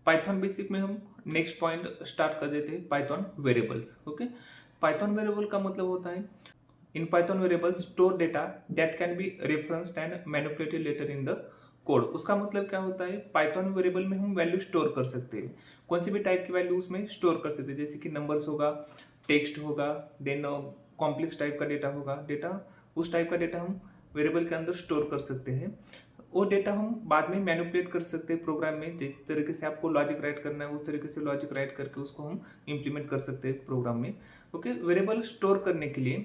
Python basic में हम next point start कर देते हैं, Python variables. Okay, Python variable का मतलब होता है in Python variables store data that can be referenced and manipulated later in the code. उसका मतलब क्या होता है, पाइथन वेरिएबल में हम वैल्यू स्टोर कर सकते हैं, कौन सी भी टाइप की वैल्यू उसमें स्टोर कर सकते हैं, जैसे कि नंबर्स होगा, टेक्स्ट होगा, देन कॉम्प्लेक्स टाइप का डेटा होगा, डेटा उस टाइप का डेटा हम वेरिएबल के अंदर स्टोर कर सकते हैं। वो डेटा हम बाद में मैनिपुलेट कर सकते हैं प्रोग्राम में, जिस तरीके से आपको लॉजिक राइट करना है उस तरीके से लॉजिक राइट करके उसको हम इम्प्लीमेंट कर सकते हैं प्रोग्राम में। ओके, वेरिएबल स्टोर करने के लिए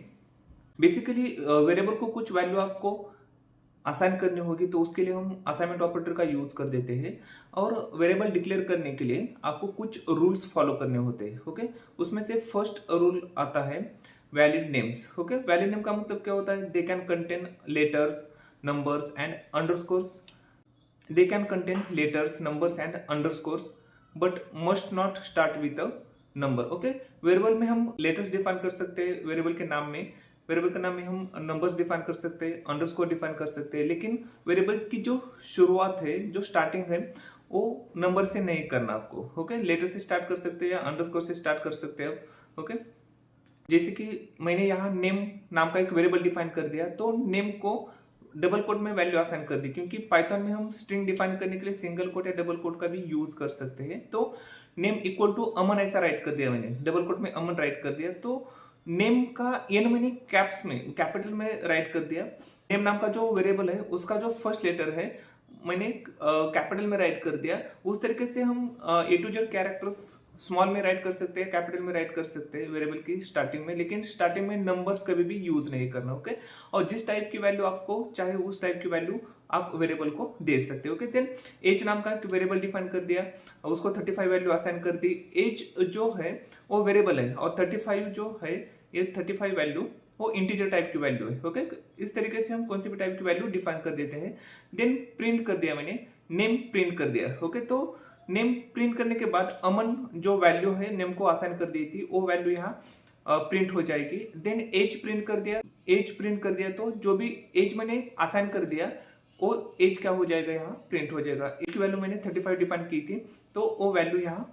बेसिकली वेरिएबल को कुछ वैल्यू आपको असाइन करनी होगी, तो उसके लिए हम असाइनमेंट ऑपरेटर का यूज कर देते हैं। और वेरिएबल डिक्लेयर करने के लिए आपको कुछ रूल्स फॉलो करने होते हैं। ओके, उसमें से फर्स्ट रूल आता है valid names. Okay, valid name का मतलब क्या होता है, they can contain letters, numbers and underscores. They can contain letters, numbers and underscores but must not start with a number. Okay, variable में हम लेटर्स डिफाइन कर सकते हैं, वेरिएबल के नाम में, वेरिएबल के नाम में हम नंबर्स डिफाइन कर सकते हैं, अंडरस्कोर डिफाइन कर सकते हैं, लेकिन वेरिएबल की जो शुरुआत है, जो स्टार्टिंग है, वो नंबर से नहीं करना आपको। ओके, लेटर से स्टार्ट कर सकते हैं या अंडरस्कोर से स्टार्ट कर सकते हैं। ओके, जैसे कि मैंने यहाँ नेम नाम का एक वेरिएबल डिफाइन कर दिया, तो नेम को डबल कोट में वैल्यू असाइन कर दी, क्योंकि पाइथन में हम स्ट्रिंग डिफाइन करने के लिए सिंगल कोट या डबल कोट का भी यूज कर सकते हैं। तो नेम इक्वल टू अमन ऐसा राइट कर दिया मैंने, डबल कोट में अमन राइट कर दिया, तो नेम का एन मैंने कैप्स में कैपिटल में राइट कर दिया। नेम नाम का जो वेरिएबल है उसका जो फर्स्ट लेटर है मैंने कैपिटल में राइट कर दिया। उस तरीके से हम ए टू जेड कैरेक्टर्स स्मॉल में राइट कर सकते हैं, कैपिटल में राइट कर सकते हैं वेरिएबल की स्टार्टिंग में, लेकिन स्टार्टिंग में नंबर्स कभी भी यूज नहीं करना। ओके, और जिस टाइप की वैल्यू आपको चाहे उस टाइप की वैल्यू आप वेरिएबल को दे सकते हो। ओके, देन एज नाम का वेरिएबल डिफाइन कर दिया, उसको 35 वैल्यू असाइन कर दी। एज जो है वो वेरिएबल है और 35 जो है ये 35 वैल्यू वो इंटीजर टाइप की वैल्यू है। ओके, इस तरीके से हम कौन सी भी टाइप की वैल्यू डिफाइन कर देते हैं। देन प्रिंट कर दिया मैंने, नेम प्रिंट कर दिया। ओके, तो नेम प्रिंट करने के बाद अमन जो वैल्यू है नेम को असाइन कर दी थी वो वैल्यू यहाँ प्रिंट हो जाएगी। देन एज प्रिंट कर दिया, एज प्रिंट कर दिया, तो जो भी एज मैंने असाइन कर दिया वो एज क्या हो जाएगा, यहाँ प्रिंट हो जाएगा। एज की वैल्यू मैंने 35 डिफाइन की थी, तो वो वैल्यू यहाँ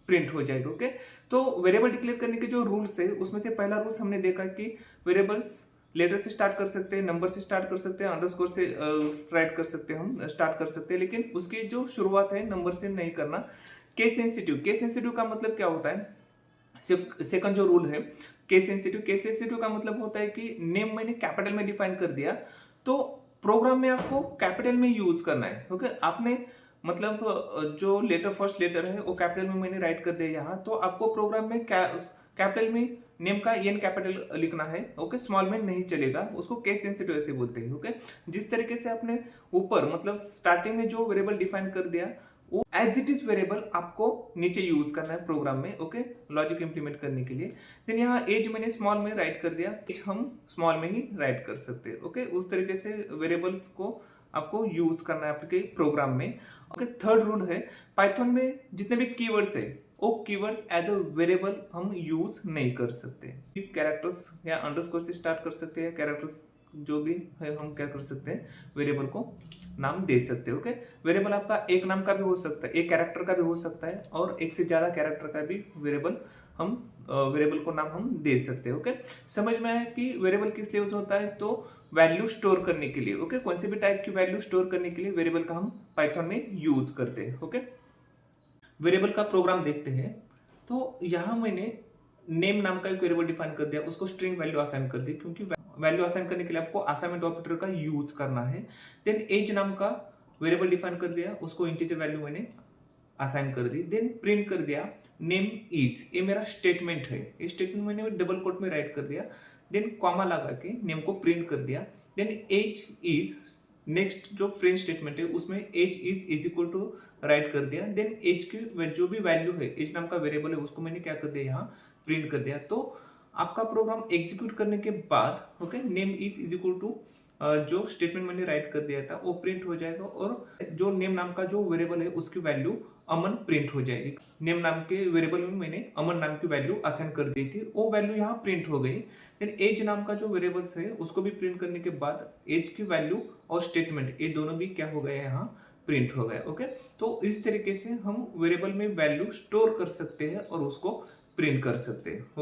प्रिंट हो जाएगा। ओके, तो वेरिएबल डिक्लेयर करने के जो रूल्स है उसमें से पहला रूल्स हमने देखा कि वेरिएबल्स लेटर से स्टार्ट कर सकते हैं, नंबर से स्टार्ट कर सकते हैं, अंडरस्कोर से राइट कर सकते हैं, हम स्टार्ट कर सकते हैं, लेकिन उसकी जो शुरुआत है नंबर से नहीं करना। केस सेंसिटिव, केस सेंसिटिव का मतलब क्या होता है, सेकंड जो रूल है केस सेंसिटिव, केस सेंसिटिव का मतलब होता है कि नेम मैंने कैपिटल में डिफाइन कर दिया, तो प्रोग्राम में आपको कैपिटल में यूज करना है। ओके, आपने मतलब जो लेटर फर्स्ट लेटर है वो कैपिटल में मैंने राइट कर दिया यहाँ, तो आपको प्रोग्राम में कैपिटल में नेम का एन कैपिटल लिखना है। ओके, स्मॉल में नहीं चलेगा, उसको केस सेंसिटिव ऐसे बोलते हैं। ओके, जिस तरीके से आपने ऊपर मतलब स्टार्टिंग में जो वेरिएबल डिफाइन कर दिया वो एज इट इज वेरिएबल आपको नीचे यूज करना है प्रोग्राम में। ओके, लॉजिक इंप्लीमेंट करने के लिए। देन यहाँ एज मैंने स्मॉल में राइट कर दिया, एज हम स्मॉल में ही राइट कर सकते हैं। ओके, उस तरीके से वेरिएबल्स को आपको यूज करना है आपके प्रोग्राम में। ओके, थर्ड रूल है पाइथन में जितने भी कीवर्ड्स है वो कीवर्ड्स एज अ वेरिएबल हम यूज नहीं कर सकते। कैरेक्टर्स या अंडरस्कोर से स्टार्ट कर सकते हैं, कैरेक्टर्स जो भी है हम क्या कर सकते हैं वेरिएबल को नाम दे सकते हैं। ओके, वेरिएबल आपका एक नाम का भी हो सकता है, एक कैरेक्टर का भी हो सकता है, और एक से ज्यादा कैरेक्टर का भी वेरिएबल हम वेरिएबल को नाम हम दे सकते हैं। ओके, समझ में आया कि वेरिएबल किस लिए यूज होता है, तो वैल्यू स्टोर करने के लिए। ओके, कौन से भी टाइप की वैल्यू स्टोर करने के लिए वेरिएबल का हम पाइथन में यूज करते हैं। ओके, वेरिएबल का प्रोग्राम देखते हैं। तो यहाँ मैंने नेम नाम का एक वेरिएबल डिफाइन कर दिया, उसको स्ट्रिंग वैल्यू असाइन कर दी, क्योंकि वैल्यू असाइन करने के लिए आपको असाइनमेंट ऑपरेटर का यूज करना है। देन एज नाम का वेरिएबल डिफाइन कर दिया, उसको इंटीजर वैल्यू मैंने असाइन कर दी। देन प्रिंट कर दिया नेम इज, ये मेरा स्टेटमेंट है, ये स्टेटमेंट मैंने डबल कोट में राइट कर दिया। देन कॉमा लगा के नेम को प्रिंट कर दिया। देन एज इज, नेक्स्ट जो फ्रेंच स्टेटमेंट है उसमें age is equal to write कर दिया। देन एज की जो भी वैल्यू है, एज नाम का वेरिएबल है, उसको मैंने क्या कर दिया यहाँ प्रिंट कर दिया। तो आपका प्रोग्राम एग्जीक्यूट करने के बाद okay, name is equal to जो स्टेटमेंट मैंने राइट कर दिया था वो प्रिंट हो जाएगा, और जो नेम नाम का जो वेरिएबल है उसकी वैल्यू अमन प्रिंट हो जाएगी। नेम नाम के वेरिएबल में मैंने अमन नाम की वैल्यू असाइन कर दी थी, वो वैल्यू यहाँ प्रिंट हो गई। देन एज नाम का जो वेरिएबल्स है उसको भी प्रिंट करने के बाद एज की वैल्यू और स्टेटमेंट ये दोनों भी क्या हो गए यहाँ प्रिंट हो गया। ओके, तो इस तरीके से हम वेरिएबल में वैल्यू स्टोर कर सकते हैं और उसको प्रिंट कर सकते हैं।